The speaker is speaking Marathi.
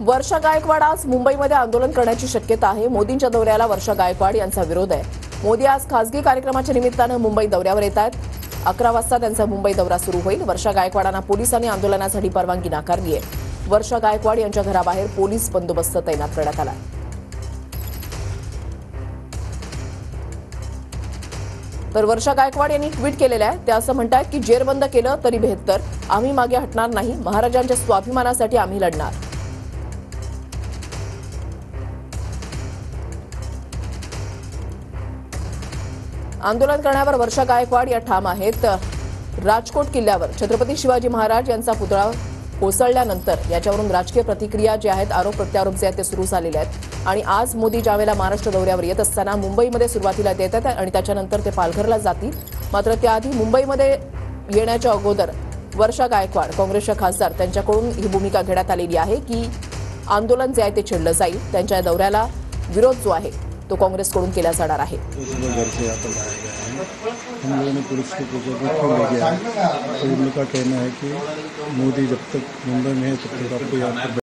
वर्षा गायकवाड आज मुंबईमध्ये आंदोलन करण्याची शक्यता आहे। मोदींच्या दौऱ्याला वर्षा गायकवाड यांचा विरोध आहे। मोदी आज खासगी कार्यक्रमाच्या निमित्तानं मुंबई दौऱ्यावर येत आहेत। 11 वाजता त्यांचा मुंबई दौरा सुरू होईल। वर्षा गायकवाडांना पोलिसांनी आंदोलनासाठी परवानगी नाकारली आहे। वर्षा गायकवाड यांच्या घराबाहेर पोलीस बंदोबस्त तैनात करण्यात आला आहे। तर वर्षा गायकवाड यांनी ट्विट केलेलं आहे। ते असं म्हणतात की जेरबंद केलं तरी बेहत्तर, आम्ही मागे हटणार नाही, महाराजांच्या स्वाभिमानासाठी आम्ही लढणार। आंदोलन करण्यावर वर्षा गायकवाड या ठाम आहेत। राजकोट किल्ल्यावर छत्रपती शिवाजी महाराज यांचा पुतळा कोसळल्यानंतर याच्यावरून राजकीय प्रतिक्रिया जे आहेत, आरोप प्रत्यारोप जे आहेत ते सुरू झालेले आहेत। आणि आज मोदी ज्यावेळेला महाराष्ट्र दौऱ्यावर येत असताना मुंबईमध्ये सुरुवातीला येतात आणि त्याच्यानंतर ते पालघरला जातील। मात्र त्याआधी मुंबईमध्ये येण्याच्या अगोदर वर्षा गायकवाड काँग्रेसच्या खासदार त्यांच्याकडून ही भूमिका घेण्यात आलेली आहे की आंदोलन जे आहे ते छेडलं जाईल। त्यांच्या दौऱ्याला विरोध जो आहे तो कांग्रेसकडून केला जाणार आहे। हम लोगों ने पुलिस को ले गया है। तो उनका कहना है कि मोदी जब तक मुंबई में है तब तक आपको यहाँ पर